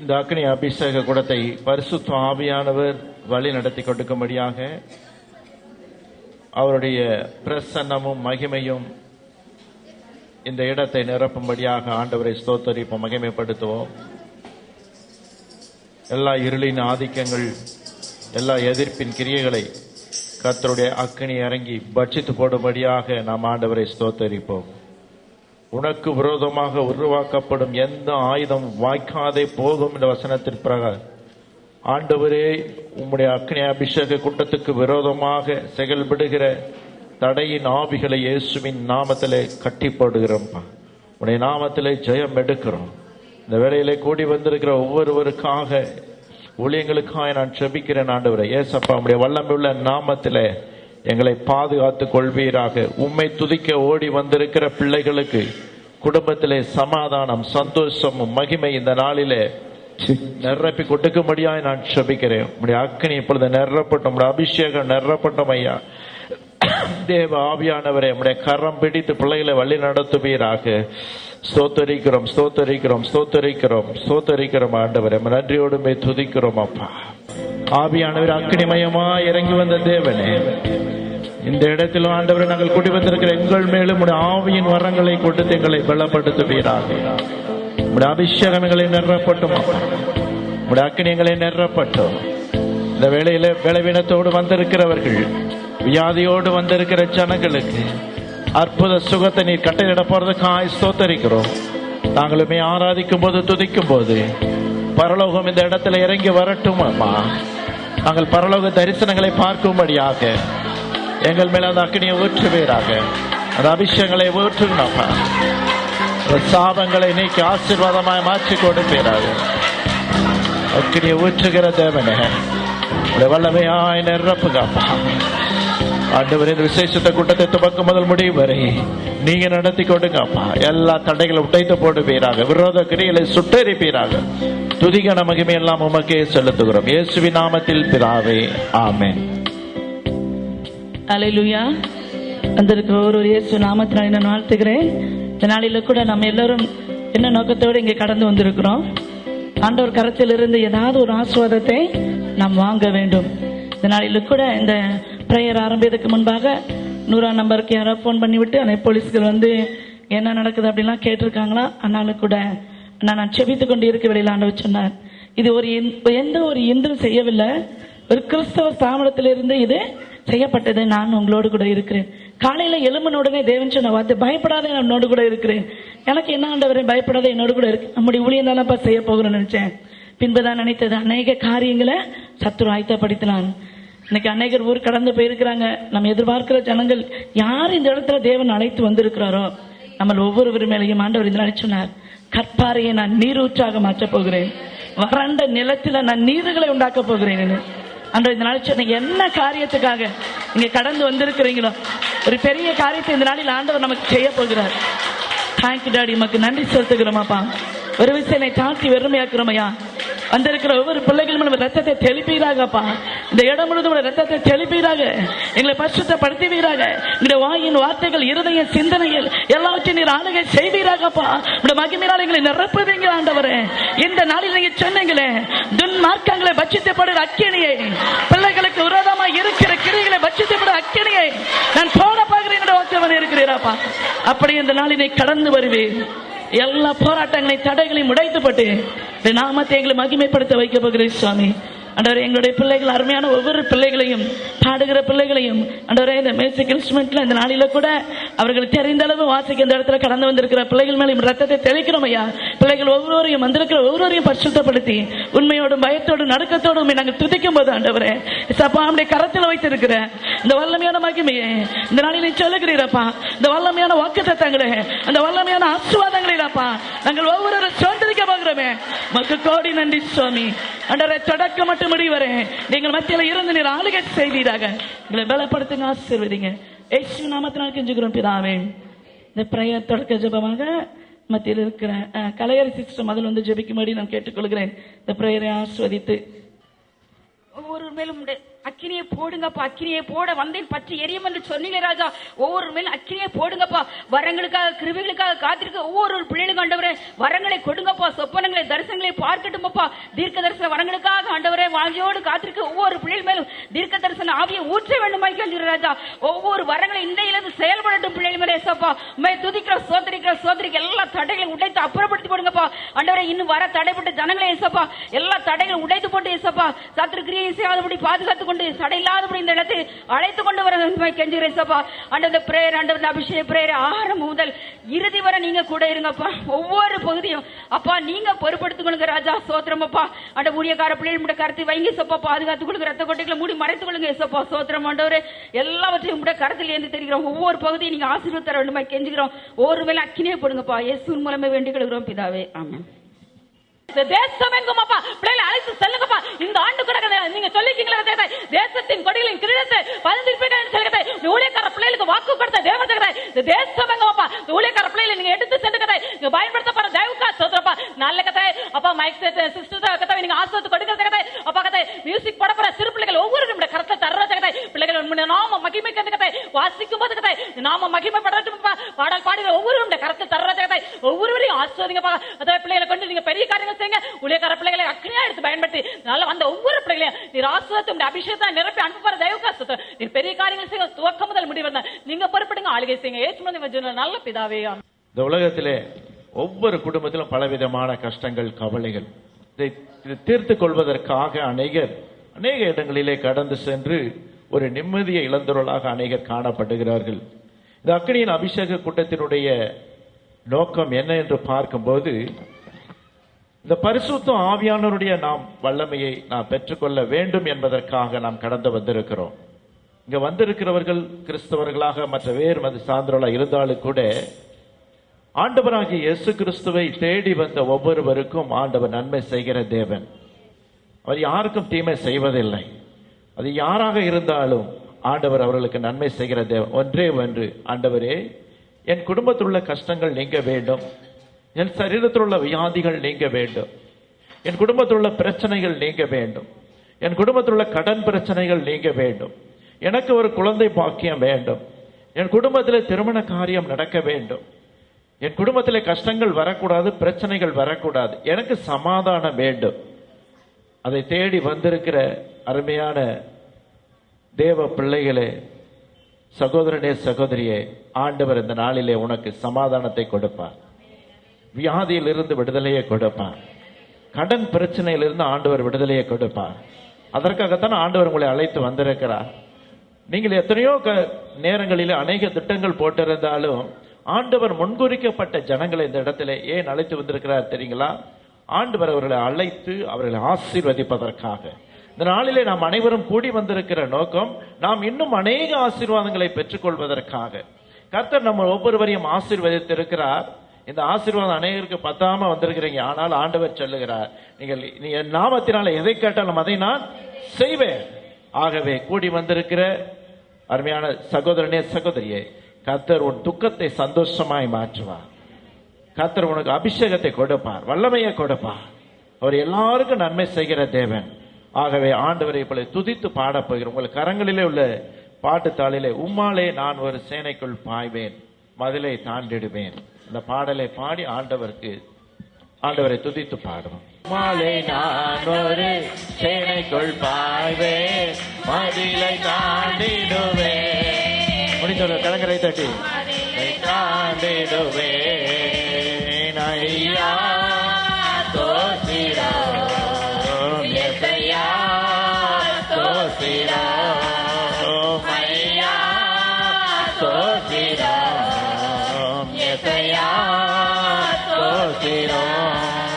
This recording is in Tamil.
இந்த அக்னி அபிஷேக குடத்தை பரிசுத்த ஆவியானவர் வழி நடத்தி கொடுக்கும்படியாக அவருடைய பிரசன்னமும் மகிமையும் இந்த இடத்தை நிரப்பும்படியாக ஆண்டவரை ஸ்தோத்தரிப்போம், மகிமைப்படுத்துவோம். எல்லா இருளின் ஆதிக்கங்கள், எல்லா எதிர்ப்பின் கிரியைகளை கர்த்தருடைய அக்கினி இறங்கி பட்சித்து போடும்படியாக நாம் ஆண்டவரை ஸ்தோத்தரிப்போம். உனக்கு விரோதமாக உருவாக்கப்படும் எந்த ஆயுதம் வாய்க்காதே போகும் என்ற வசனத்தின் பிரகாரம் ஆண்டவரே, உம்முடைய அக்னி அபிஷேக கூட்டத்துக்கு விரோதமாக செயல்படுகிற தடையின் ஆவிகளை இயேசுவின் நாமத்திலே கட்டி போடுகிறோம்ப்பா. உடைய நாமத்திலே ஜெயம் எடுக்கிறோம். இந்த வேளையிலே கூடி வந்திருக்கிற ஒவ்வொருவருக்காக, ஊழியங்களுக்காக நான் செபிக்கிறேன். ஆண்டவரே ஏசப்பா, உம்முடைய வல்லமையுள்ள நாமத்திலே எங்களை பாதுகாத்துக் கொள்வீராக. உம்மை துதிக்க ஓடி வந்திருக்கிற பிள்ளைகளுக்கு குடும்பத்திலே சமாதானம், சந்தோஷமும் மகிமை இந்த நாளிலே நிரப்பி கொடுக்கும்படியாய் நான் செபிக்கிறேன். உம்முடைய அக்கினி இப்பொழுது நிரப்பட்டும், உம்முடைய அபிஷேகம் நிரப்பட்டும் ஐயா. தேவ ஆவியானவரே, உம்முடைய கரம் பிடித்து பிள்ளைகளை வழி நடத்துவீராக. ஸ்தோத்தரிக்கிறோம், ஸ்தோத்தரிக்கிறோம், ஸ்தோத்தரிக்கிறோம், ஸ்தோத்தரிக்கிறோம் ஆண்டவரே. நன்றியோடுமே துதிக்கிறோம் அப்பா. ஆவியானவர் அக்கினிமயமா இறங்கி வந்த தேவனே, இந்த இடத்திலும் ஆண்டவரை நாங்கள் கூட்டி வந்திருக்கிற எங்கள் மேலும் உடைய ஆவியின் வரங்களை கொடுத்து எங்களை பலப்படுத்துவீராக. உடைய அபிஷேகம் எங்களை நிரப்பட்டும், உடைய அக்கினி எங்களை நிரப்பட்டும். இந்த வேளையில பலவீனத்தோடு வந்திருக்கிறவர்கள், வியாதியோடு வந்திருக்கிற ஜனங்களுக்கு அற்புத சுகத்தை நீர் கட்டளையிட போறதுக்காக ஸ்தோத்தரிக்கிறோம். நாங்களுமே ஆராதிக்கும் போது, துதிக்கும் போது பரலோகம் இந்த இடத்துல இறங்கி வரட்டும் அம்மா. நாங்கள் பரலோக தரிசனங்களை பார்க்கும்படியாக எங்கள் மேல அந்த அக்கினியை ஊற்றுவீராக. அந்த அபிஷேகங்களை ஊற்றுங்கப்பா. சாபங்களை நீக்கி ஆசீர்வாதமாய் மாற்றி கொடுப்பீராக. அக்கினியை ஊற்றுகிற தேவனே, வல்லமையாய் நிரப்புங்கப்பா. ஆண்டவர் இந்த விசேஷத்த கூட்டத்தை துவக்கம் முதல் முடிவு வரை நீங்க நடத்தி கொடுங்கப்பா. எல்லா தடைகளை உடைத்து போடுவீராக. விரோத கிரிகளை சுட்டெரிப்பீராக. துதிகன மகிமை எல்லாம் உமக்கே செலுத்துகிறோம், இயேசுவின் நாமத்தில் பிதாவே, ஆமென். அல்லேலூயா. வந்திருக்கிற ஒரு இயேசு நாமத்தினால் நான் வாழ்த்துகிறேன். இந்த நாளில கூட நம்ம எல்லாரும் என்ன நோக்கத்தோடு இங்கே கடந்து வந்திருக்கிறோம்? ஆண்டவர் கரத்தில் இருந்து ஏதாவது ஒரு ஆசீர்வாதத்தை நாம் வாங்க வேண்டும். இந்த நாளில கூட இந்த பிரேயர் ஆரம்பிக்கிறதுக்கு முன்பாக 100ஆம் நம்பருக்கு யாராவது ஃபோன் பண்ணிவிட்டு அந்த போலீஸ்கள் வந்து என்ன நடக்குது அப்படின்லாம் கேட்டிருக்காங்களா? ஆனாலும் கூட நான் செபித்து கொண்டு இருக்க வெளியில் ஆண்டவர் சொன்னார், இது எந்த ஒரு இன்றும் செய்யவில்லை, ஒரு கிறிஸ்தவ ஸ்தாபனத்திலிருந்து இது செய்யப்பட்டது. நான் உங்களோடு கூட இருக்கிறேன். காலையில எழும்பின உடனே தேவன் சொன்ன வார்த்தை, பயப்படாத, நான் உன்னோடு கூட இருக்கிறேன். எனக்கு என்ன ஆண்டவரே, பயப்படாத, என்னோடு கூட இருக்கு. நம்முடைய ஊழியம் தானப்பா செய்ய போகிறேன்னு நினைச்சேன். பின்புதான் நினைத்தது, அநேக காரியங்களை சத்துரு ஆயத்தப்படுத்தினான். இன்னைக்கு அநேகர் ஊர் கடந்து போயிருக்கிறாங்க. நம்ம எதிர்பார்க்கிற ஜனங்கள் யார் இந்த இடத்துல தேவன் அழைத்து வந்திருக்கிறாரோ, நம்ம ஒவ்வொருவர் மேலையும் ஆண்டவர் இந்த சொன்னார், கற்பாறையை நான் நீரூற்றாக மாற்றப் போகிறேன், வறண்ட நிலத்தில நான் நீர்களை உண்டாக்க போகிறேன். அன்று இந்த நாள் சொன்ன என்ன காரியத்துக்காக இங்க கடந்து வந்திருக்கிறீங்களோ, ஒரு பெரிய காரியத்தை இந்த நாளில் ஆண்டவர் நமக்கு செய்ய போகிறார். தேங்க்யூ டாடி, நமக்கு நன்றி செலுத்துகிறோமாப்பா. ஒரு விஷயத்தை தாழ்த்தி வெறுமையாக்குறோமையா. வந்திருக்கிற ஒவ்வொரு பிள்ளைகளும் நம்ம ரத்தத்தை தெளிப்பீராகப்பா. இந்த இடம் முழுவதும் ரத்தத்தை தெளிப்பீராக. எங்களை பரிசுத்தப்படுத்துவீராக. இந்த வாயின் வார்த்தைகள், இருதய சிந்தனைகள் எல்லாவற்றையும் நீர் ஆளுகை செய்வீராகப்பா. இந்த மகிமையினால் எங்களை நிரப்புவீங்க ஆண்டவரே. இந்த நாளில் நீங்க சொன்னீங்களே, துன்மார்க்கங்களை பட்சித்தப்படுகிற அக்கினியை, பிள்ளைகளுக்கு விரோதமாக இருக்கிற கிரிகளை பட்சித்தப்படுகிற அக்கினியை நான் போட பார்க்கிறேன் என்று வாக்குவன் இருக்கிறீராப்பா. அப்படி இந்த நாளினை கடந்து வருவேன். எல்லா போராட்டங்களையும் தடைகளையும் உடைத்துப்பட்டு நாமத்தை எங்களை மகிமைப்படுத்த வைக்க போகிறேன் சுவாமி. ஆண்டவரே, எங்களுடைய பிள்ளைகள், அருமையான ஒவ்வொரு பிள்ளைகளையும், பாடுகிற பிள்ளைகளையும் ஆண்டவரே, இந்த மியூசிக் இன்ஸ்ட்ருமெண்ட்ல இந்த நாளில கூட அவர்கள் தெரிந்த அளவு வாசிக்க இந்த இடத்துல கடந்து வந்திருக்கிற பிள்ளைகள் மேலே ரத்தத்தை தெளிக்கிறோம் ஐயா. பிள்ளைகள் ஒவ்வொருவரையும், வந்திருக்கிற ஒவ்வொருவரையும் பரிசுத்தப்படுத்தி உண்மையோடும் பயத்தோடும் நடுக்கத்தோடும் நாங்கள் துதிக்கும் போது ஆண்டவரே, நம்முடைய கரத்தில் வைத்திருக்கிற இந்த வல்லமையான மகிமையை இந்த நாளில் சொல்லுகிறீரப்பா. இந்த வல்லமையான வாக்குத்தத்தங்களே, அந்த வல்லமையான ஆசீர்வாதங்களேப்பா நாங்கள் ஒவ்வொருவரும் சுதந்திரிக்க போகிறோமே. மக்கு கோடி நன்றி சுவாமி. ஆண்டவரே, தொடக்க மட்டும் முடிவரே நீங்கள் மத்தியில் இருந்து நீர் ஆளுகை செய்வீராக. எங்களை பலப்படுத்துங்க, ஆசீர்வதிங்க. இயேசு நாமத்தினால் கெஞ்சுகிறோம் பிதாவே. இந்த பிரேயர் தொடக்க ஜெபமாக மத்தியில் இருக்கிற கலையரி சிஸ்டம் அதில் வந்து ஜெபிக்கும்படி நான் கேட்டுக்கொள்கிறேன். இந்த பிரேயரை ஆஸ்வதித்து ஒவ்வொரு மேலும் அக்கினியை போடுங்கப்பா, அக்கினியை போட வந்தேன் பற்றி எரியும் என்று சொன்னீங்க ராஜா. ஒவ்வொரு மேலும் அக்கினியை போடுங்கப்பா. வரங்களுக்காக கிருபைகளுக்காக காத்திருக்க ஒவ்வொரு பிள்ளைகளுக்கு ஆண்டவரே வரங்களை கொடுங்கப்பா. சொப்பனங்களை தரிசனங்களை பார்க்கட்டுமப்பா. தீர்க்க தரிசன வரங்களுக்காக ஆண்டவரே வாஞ்சியோடு காத்திருக்க ஒவ்வொரு பிள்ளைகள் மேலும் தீர்க்க தரிசன ஆவியை ஊற்ற வேண்டுமாய் கேட்கிறேன் ராஜா. ஒவ்வொரு வரங்களை இன்றையிலிருந்து செயல்படட்டும் பிள்ளைகள் மேலே ஏசப்பா. உம்மை துதிக்கிற சோதரிக்கிற எல்லா தடைகளை உடைத்து அப்புறப்படுத்தி போடுங்கப்பா ஆண்டவரே. இன்னும் வர தடைப்பட்ட ஜனங்களை ஏசப்பா எல்லா தடைகளை உடைத்து போட்டு ஏசப்பா சத்துரு கிரியை செய்யாதபடி பாதுகாத்துக் கொண்டு தடை இல்லாதபடி இந்த இடத்தை அழைத்து கொண்டு வர கெஞ்சுகிறேன் ஏசப்பா. ஆண்டவர் பிரேயர், ஆண்டவர் அபிஷேக பிரேயர் ஆரம்பம் முதல் இறுதி வரை நீங்க கூட இருங்கப்பா. ஒவ்வொரு பகுதியும் அப்பா நீங்க பொறுப்படுத்திக் கொள்ளுங்க ராஜா. சோத்திரம் அப்பா. அந்த ஊழியக்கார பிள்ளைகளுடைய கருத்தை வைங்க சப்பா. பாதுகாத்துக் கொள்ளுங்க. ரத்த கொட்டைகளை மூடி மறைத்துக் கொள்ளுங்க ஏசப்பா. சோத்திரம் ஆண்டவரே. எல்லாவற்றையும் உடைய கருத்தில் ஏந்து தெரிகிறோம். ஒவ்வொரு பகுதியும் நீங்க ஆசீர்வாதம் தர வேண்டுமா கெஞ்சுகிறோம். ஒவ்வொரு வேளை அக்கினியே போடுங்கப்பா. இயேசுவின் மூலமே வேண்டிக் கொள்கிறோம் பிதாவே. ஆமென். தேசம் எங்கும் அப்பா பிள்ளைகளை அழைத்து செல்லுங்கப்பா. இந்த ஆண்டு கூட நீங்க சொல்லிக்கீங்களா தேசத்தின் கொடிகளின் கிரீடத்தை பதிந்திருப்பீர்கள் சொல்லுங்க. ஊழியக்கார பிள்ளைகளுக்கு வாக்கு கொடுத்த தேவதை இந்த தேசம் எங்கும் அப்பா ஊழியக்கார பிள்ளைகளை நீங்க எடுத்து சென்று நீங்க பயன்படுத்தப்படுற தேவக்கா சோதரப்பா. நல்ல கதை அப்பா மைக் சிஸ்டர் கதை நீங்க ஆசிரியத்து கொடுக்கிற கதை அப்பா கதை மியூசிக் படப்படுற சிறு பிள்ளைகள் ஒவ்வொரு நம்முடைய கருத்தை தர்ற கதை பிள்ளைகள் நாம மகிமைக்கு கதை வாசிக்கும் போது கதை நாம மகிமைப்படட்டும் பாடல் பாடுகிற ஒவ்வொரு நம்முடைய கருத்தை தர்ற கதை ஒவ்வொருவரையும் ஆசிரியப்பா. அதை பிள்ளைகளை கொண்டு நீங்க பெரிய காரியங்கள் ஊழியக்கார பிள்ளைகளை அக்கறையா எடுத்து பயன்படுத்தி நல்ல வந்த ஒவ்வொரு பிள்ளைகளையும் நீர் ஆசீர்வாதம் அபிஷேகத்தை நிரப்பி அனுப்புற தெய்வகாசத்தை நீர் பெரிய காரியங்கள் செய்ய துவக்கம் முதல் முடிவு நீங்க பொறுப்படுங்க. ஆளுகை செய்யுங்க. நல்ல பிதாவே. இந்த உலகத்திலே ஒவ்வொரு குடும்பத்திலும் பலவிதமான கஷ்டங்கள் கவலைகள் இதை தீர்த்து கொள்வதற்காக அநேக இடங்களிலே கடந்து சென்று ஒரு நிம்மதியை இழந்தவர்களாக அநேகர் காணப்படுகிறார்கள். இந்த அக்கினியின் அபிஷேக கூட்டத்தினுடைய நோக்கம் என்ன என்று பார்க்கும்போது இந்த பரிசுத்த ஆவியானவருடைய நாம் வல்லமையை நாம் பெற்றுக்கொள்ள வேண்டும் என்பதற்காக நாம் கடந்து வந்திருக்கிறோம். இங்க வந்திருக்கிறவர்கள் கிறிஸ்தவர்களாக மற்ற வேறு மத சார்ந்தவர்களாக இருந்தாலும் கூட ஆண்டவராகிய இயேசு கிறிஸ்துவை தேடி வந்த ஒவ்வொருவருக்கும் ஆண்டவர் நன்மை செய்கிற தேவன். அவர் யாருக்கும் தீமை செய்வதில்லை. அது யாராக இருந்தாலும் ஆண்டவர் அவர்களுக்கு நன்மை செய்கிற தேவன். ஒன்றே ஒன்று, ஆண்டவரே என் குடும்பத்தில் உள்ள கஷ்டங்கள் நீங்க வேண்டும், என் சரீரத்தில் உள்ள வியாதிகள் நீங்க வேண்டும், என் குடும்பத்தில் உள்ள பிரச்சனைகள் நீங்க வேண்டும், என் குடும்பத்தில் உள்ள கடன் பிரச்சனைகள் நீங்க வேண்டும், எனக்கு ஒரு குழந்தை பாக்கியம் வேண்டும், என் குடும்பத்தில் திருமண காரியம் நடக்க வேண்டும், என் குடும்பத்தில் கஷ்டங்கள் வரக்கூடாது, பிரச்சனைகள் வரக்கூடாது, எனக்கு சமாதானம் வேண்டும். அதை தேடி வந்திருக்கிற அருமையான தேவ பிள்ளைகளே, சகோதரனே சகோதரியே, ஆண்டவர் இந்த நாளிலே உனக்கு சமாதானத்தை கொடுப்பார். வியாதியில் இருந்து விடுதலையை கொடுப்பார். கடன் பிரச்சனையிலிருந்து ஆண்டவர் விடுதலையை கொடுப்பார். அதற்காகத்தான் ஆண்டவர் உங்களை அழைத்து வந்திருக்கிறார். நீங்கள் எத்தனையோ நேரங்களில் அநேக திட்டங்கள் போட்டிருந்தாலும் ஆண்டவர் முன்குறிக்கப்பட்ட ஜனங்களை இந்த இடத்துல ஏன் அழைத்து வந்திருக்கிறார் தெரியுங்களா? ஆண்டவர் அவர்களை அழைத்து அவர்களை ஆசீர்வதிப்பதற்காக. இந்த நாளிலே நாம் அனைவரும் கூடி வந்திருக்கிற நோக்கம் நாம் இன்னும் அநேக ஆசீர்வாதங்களை பெற்றுக்கொள்வதற்காக. கர்த்தர் நம்ம ஒவ்வொருவரையும் ஆசீர்வதித்திருக்கிறார். இந்த ஆசீர்வாதம் அநேகருக்கு பத்தாம வந்திருக்கிறீங்க. ஆனால் ஆண்டவர் சொல்லுகிறார், நீ என் நாமத்தினால எதை கேட்டாலும் அதை நான் செய்வேன். ஆகவே கூடி வந்திருக்கிற அருமையான சகோதரனே சகோதரியே, கர்த்தர் உன் துக்கத்தை சந்தோஷமாய் மாற்றுவார். கர்த்தர் உனக்கு அபிஷேகத்தை கொடுப்பார், வல்லமையை கொடுப்பார். அவர் எல்லாருக்கும் நன்மை செய்கிற தேவன். ஆகவே ஆண்டவரை இப்பொழுது துதித்து பாடப் போகிறோம். உங்கள் கரங்களிலே உள்ள பாட்டு தாளிலே உம்மாலே நான் ஒரு சேனைக்குள் பாய்வேன், மதிலை தாண்டிடுவேன், இந்த பாடலை பாடி ஆண்டவரை துதித்து பாடுவோம். உம்மாலே நான் ஒரு சேனைக்குள் பாய்வேன், மதிலை தாண்டிடுவேன். முடிஞ்ச கலங்கரை தட்டி தாண்டிடுவேன். ஐயா தோசிரோம் எசையா தோசிரோம், ஐயா தோசிரோம் எசையா தோசிரோம்.